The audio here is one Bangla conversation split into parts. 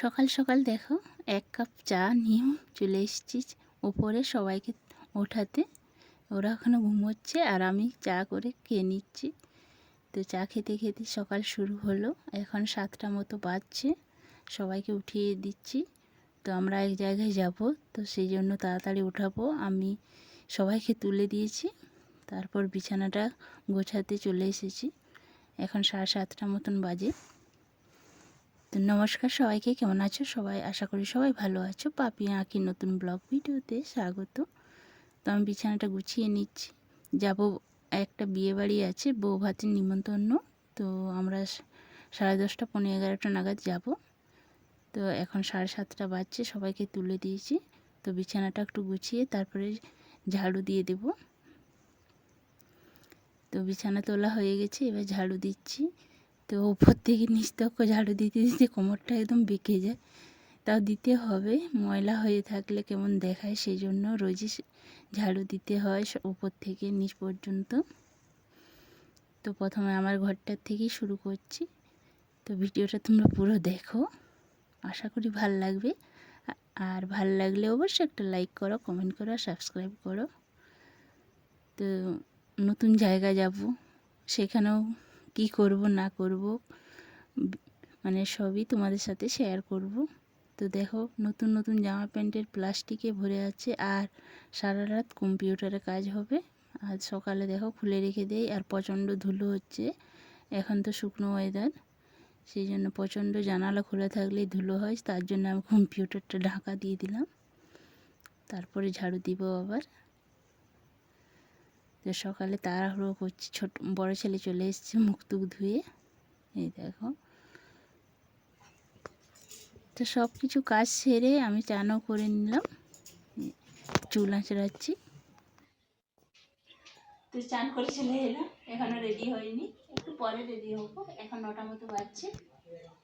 সকাল সকাল দেখো 1 কাপ চা নিয়ে চলে এসেছি উপরে সবাইকে ওঠাতে। ওরা এখনো ঘুমোচ্ছে আর আমি চা করে খেয়ে নিচ্ছি। তো চা খেতে খেতে সকাল শুরু হলো। এখন 7টা মতো বাজছে, সবাইকে উঠিয়ে দিচ্ছি। তো আমরা এক জায়গায় যাব, তো সেই জন্য তাড়াতাড়ি উঠাবো। আমি সবাইকে তুলে দিয়েছি, তারপর বিছানাটা গোছাতে চলে এসেছি। এখন 7:30টা মতন বাজে। তো নমস্কার সবাইকে, কেমন আছো সবাই? আশা করি সবাই ভালো আছো। পাপি আঁকির নতুন ব্লগ ভিডিওতে স্বাগত। তো আমি বিছানাটা গুছিয়ে নিচ্ছি। যাব, একটা বিয়ে বাড়ি আছে, বউ ভাতের নিমন্ত্রণ। তো আমরা 10:30 পৌনে 11টা নাগাদ যাব। তো এখন 7:30টা বাজছে, সবাইকে তুলে দিয়েছি। তো বিছানাটা একটু গুছিয়ে তারপরে ঝাড়ু দিয়ে দেব। তো বিছানা তোলা হয়ে গেছে, এবার ঝাড়ু দিচ্ছি। তো উপর থেকে নিচ তক ঝাড়ু দিতে দিতে কোমরটা একদম বেঁকে যায়, তাও দিতে হবে। ময়লা হয়ে থাকলে কেমন দেখায়, সেই জন্য রোজই ঝাড়ু দিতে হয় উপর থেকে নিচ পর্যন্ত। তো প্রথমে আমার ঘরটার থেকেই শুরু করছি। তো ভিডিওটা তোমরা পুরো দেখো, আশা করি ভাল লাগবে। আর ভাল লাগলে অবশ্যই একটা লাইক করো, কমেন্ট করো, সাবস্ক্রাইব করো। তো নতুন জায়গা যাব, সেখানেও কি করব না করব মানে সবই তোমাদের সাথে শেয়ার করব। তো দেখো, নতুন নতুন জামা প্যান্টের প্লাস্টিকে ভরে আছে, আর সারা রাত কম্পিউটারে কাজ হবে। আজ সকালে দেখো খুলে রেখে দেই, আর প্রচণ্ড ধুলো হচ্ছে। এখন তো শুকনো ওয়েদার, সেই জন্য প্রচণ্ড জানালা খোলা থাকলেই ধুলো হয়, তার জন্য আমি কম্পিউটারটা ঢাকা দিয়ে দিলাম, তারপরে ঝাড়ু দিব আবার। তো সকালে তাড়াহুড়ো করছি, বড় ছেলে চলে এসছে মুখ টুক ধুয়ে, এই দেখো। তো সব কিছু কাজ সেরে আমি চানও করে নিলাম, চুল আঁচড়াচ্ছি। তো চান করে চলে এলাম, এখনও রেডি হয়নি, একটু পরে রেডি হবো। এখন 9টা মতো বাজছে।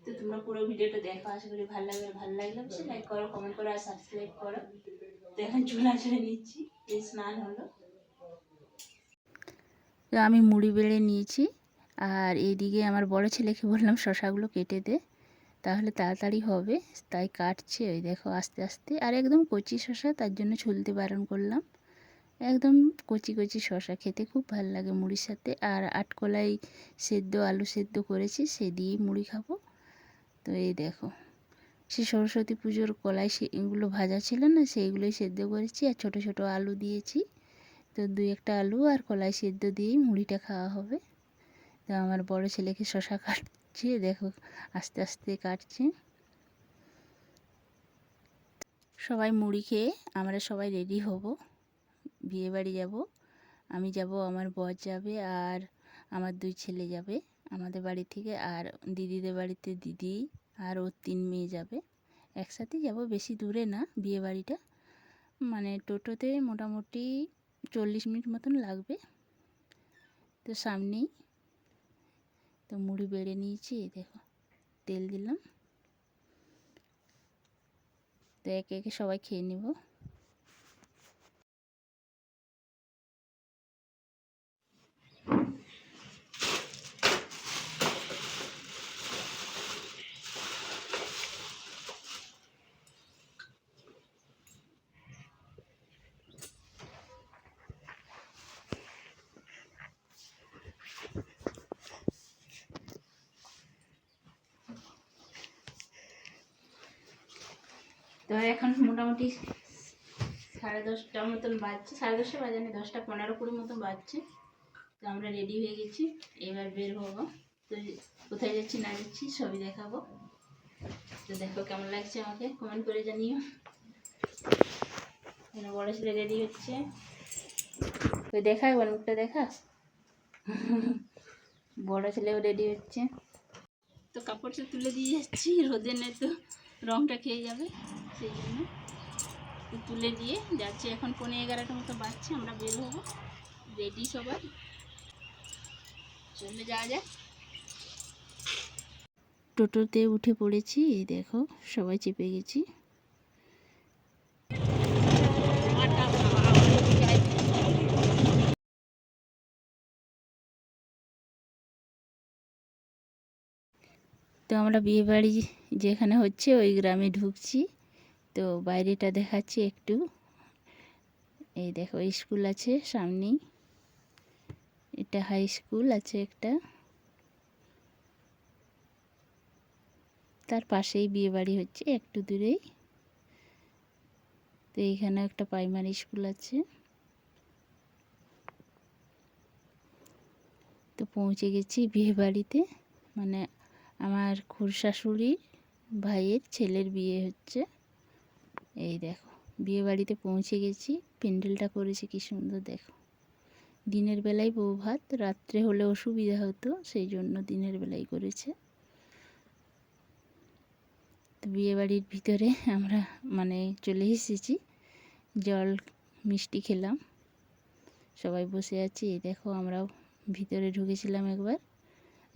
তো তোমরা পুরো ভিডিওটা দেখো, আশা করি ভালো লাগবে। ভালো লাগলে অবশ্যই লাইক করো, কমেন্ট করো আর সাবস্ক্রাইব করো। তো এখন চুল আঁচড়ে নিচ্ছি, এই স্নান হলো। তো আমি মুড়ি বেড়ে নিয়েছি, আর এইদিকে আমার বড় ছেলেকে বললাম শশাগুলো কেটে দে, তাহলে তাড়াতাড়ি হবে, তাই কাটছে। ওই দেখো আস্তে আস্তে, আর একদম কচি শশা, তার জন্য ছুলতে বারণ করলাম। একদম কচি কচি শশা খেতে খুব ভালো লাগে মুড়ির সাথে। আর আটকলাই সেদ্ধ, আলু সেদ্ধ করেছি, সে দিয়েই মুড়ি খাবো। তো এই দেখো, সে সরস্বতী পুজোর কলাই সেগুলো ভাজা ছিল না, সেইগুলোই সেদ্ধ করেছি, আর ছোট ছোট আলু দিয়েছি। তো 2-1টা আলু আর কলাই সেদ্ধ দিয়েই মুড়িটা খাওয়া হবে। তো আমার বড় ছেলেকে শশা কাটছে, দেখো আস্তে আস্তে কাটছে। সবাই মুড়ি খেয়ে আমরা সবাই রেডি হব, বিয়ে বাড়ি যাব। আমি যাব, আমার বর যাবে, আর আমার 2 ছেলে যাবে আমাদের বাড়ি থেকে, আর দিদিদের বাড়িতে দিদি আর ওর 3 মেয়ে যাবে। একসাথেই যাব, বেশি দূরে না বিয়ে বাড়িটা, মানে টোটোতে মোটামুটি 40 মিনিট মতন লাগবে। তো সামনেই। তো মুড়ি বেড়ে নিয়েছি, দেখো তেল দিলাম। তো একে একে সবাই খেয়ে নেব। তো এখন মোটামুটি 10:30 মতন বাজছে, 10:30 বাজে না, 10টা 15-20 মতন বাজছে। তো আমরা রেডি হয়ে গেছি, এবার বের হবো। তো কোথায় যাচ্ছি না যাচ্ছি সবই দেখাবো। তো দেখো কেমন লাগছে আমাকে কমেন্ট করে জানিও। বড় ছেলে রেডি হচ্ছে, তো দেখাই মুখটা দেখাস। বড় ছেলেও রেডি হচ্ছে। তো কাপড়টা তুলে দিয়ে যাচ্ছি, রোদে নেই তো রংটা খেয়ে যাবে, সেই জন্য তো তুলে দিয়ে যাচ্ছি। এখন 11:15 মতো বাজছে, আমরা বের হবো, রেডি সবাই, চলে যাওয়া যাক। টোটোতে উঠে পড়েছি, এই দেখো সবাই চেপে গেছি। তো তো আমরা বিয়েবাড়ি যেখানে হচ্ছে ওই গ্রামে ঢুকছি। তো বাইরেটা দেখাচ্ছি একটু। এই দেখো স্কুল আছে সামনেই, এটা হাই স্কুল আছে একটা, তার পাশেই বিয়েবাড়ি হচ্ছে একটু দূরেই। তো এইখানে একটা প্রাইমারি স্কুল আছে। তো পৌঁছে গেছি বিয়েবাড়িতে, মানে আমার খুড়শাশুড়ির ভাইয়ের ছেলের বিয়ে হচ্ছে। এই দেখো বিয়েবাড়িতে পৌঁছে গেছি, প্যান্ডেলটা করেছে কি সুন্দর দেখো। দিনের বেলায় বউ ভাত, রাত্রে হলে অসুবিধা হতো, সেই জন্য দিনের বেলায় করেছে। তো বিয়েবাড়ির ভিতরে আমরা মানে চলে এসেছি, জল মিষ্টি খেলাম, সবাই বসে আছি। এই দেখো আমরাও ভিতরে ঢুকেছিলাম একবার।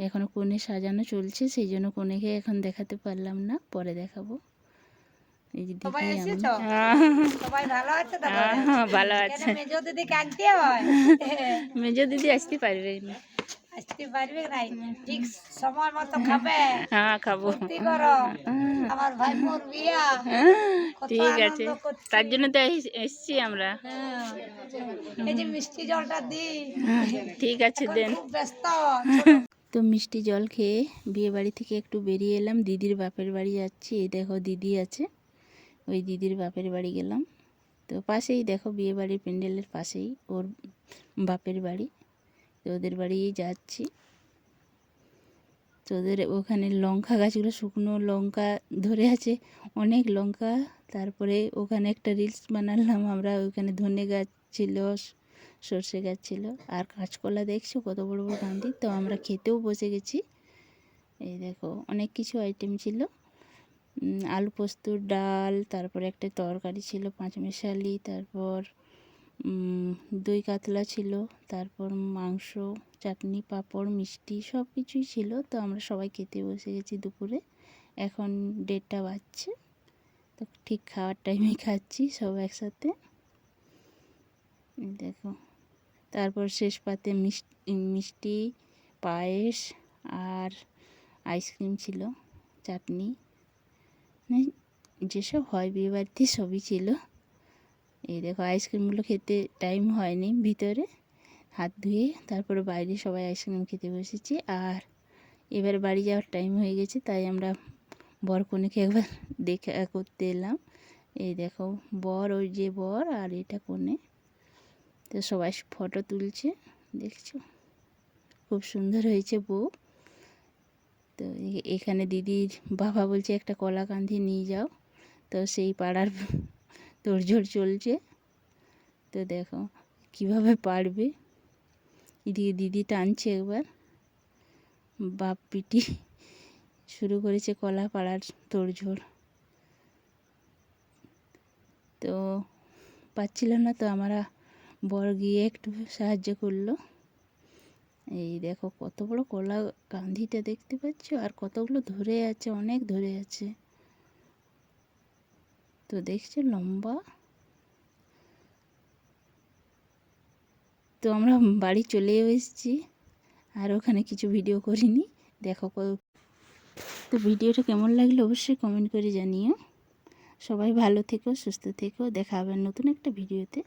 এখনও কনে সাজানো চলছে, সেই জন্য কনেকে এখন দেখাতে পারলাম না, পরে দেখাবো। এই যে দিদি, সবাই ভালো আছে? ভালো আছে। মেজো দিদি কাঁদতে হয়, মেজো দিদি আসতে পারবে না, আসতে পারবে নাই, ঠিক সময় মতো খাবে। হ্যাঁ খাবো, ফুর্তি করো, আমার ভাইপোর বিয়া, কত ঠিক আছে, আনন্দ করছি। তার জন্য তো এসছি আমরা। হ্যাঁ, এই যে মিষ্টি জলটা দি, ঠিক আছে দেন। খুব ব্যস্ত। তো মিষ্টি জল খেয়ে বিয়ে বাড়ি থেকে একটু বেরিয়ে এলাম, দিদির বাপের বাড়ি যাচ্ছি। এই দেখো দিদি আছে, ওই দিদির বাপের বাড়ি গেলাম। তো পাশেই দেখো বিয়ে বাড়ির প্যান্ডেলের পাশেই ওর বাপের বাড়ি, তো ওদের বাড়িই যাচ্ছি। তো ওদের ওখানে লঙ্কা গাছগুলো, শুকনো লঙ্কা ধরে আছে অনেক লঙ্কা। তারপরে ওখানে একটা রিলস বানালাম আমরা, ওখানে ধনে গাছ ছিল, সর্ষে গাছ ছিল, আর কাঁচকলা দেখছো কত বড় বড় কান্দি। তো আমরা খেতেও বসে গেছি। এই দেখো অনেক কিছু আইটেম ছিল, আলু পোস্ত, ডাল, তারপরে একটা তরকারি ছিল পাঁচমিশালি, তারপর দই কাতলা ছিল, তারপর মাংস, চাটনি, পাঁপড়, মিষ্টি সব কিছুই ছিল। তো আমরা সবাই খেতে বসে গেছি দুপুরে, এখন 1:30 বাজছে। তো ঠিক খাওয়ার টাইমে খাচ্ছি সব একসাথে। দেখো তারপর শেষ পাতে মিষ্টি, পায়েস আর আইসক্রিম ছিল, চাটনি, যেসব হয় বিয়েবাড়িতে সবই ছিল। এই দেখো আইসক্রিমগুলো খেতে টাইম হয়নি, ভিতরে হাত ধুয়ে তারপরে বাইরে সবাই আইসক্রিম খেতে বসেছি। আর এবার বাড়ি যাওয়ার টাইম হয়ে গেছে, তাই আমরা বর কনেকে একবার দেখা করতে এলাম। এই দেখো বর, ওই যে বর, আর এটা কনে। তো সবাই ফটো তুলছে, দেখছো খুব সুন্দর হয়েছে বউ। তো এখানে দিদির বাবা বলছে একটা কলা কাঁধি নিয়ে যাও, তো সেই পাড়ার তোড়জোড় চলছে। তো দেখো কিভাবে পারবে, এদিকে দিদি টানছে একবার, বাপ পিটি শুরু করেছে কলা পাড়ার তোড়জোড়। তো পাচ্ছিল না, তো আমরা বর গিয়ে একটু সাহায্য করলো। এই দেখো কত বড় কলা কান্ধিটা দেখতে পাচ্ছ, আর কতগুলো ধরে আছে, অনেক ধরে আছে। তো দেখছো লম্বা। তো আমরা বাড়ি চলেও এসেছি, আর ওখানে কিছু ভিডিও করিনি। দেখো তো ভিডিওটা কেমন লাগলো অবশ্যই কমেন্ট করে জানিও। সবাই ভালো থেকো, সুস্থ থেকো, দেখা হবে নতুন একটা ভিডিওতে।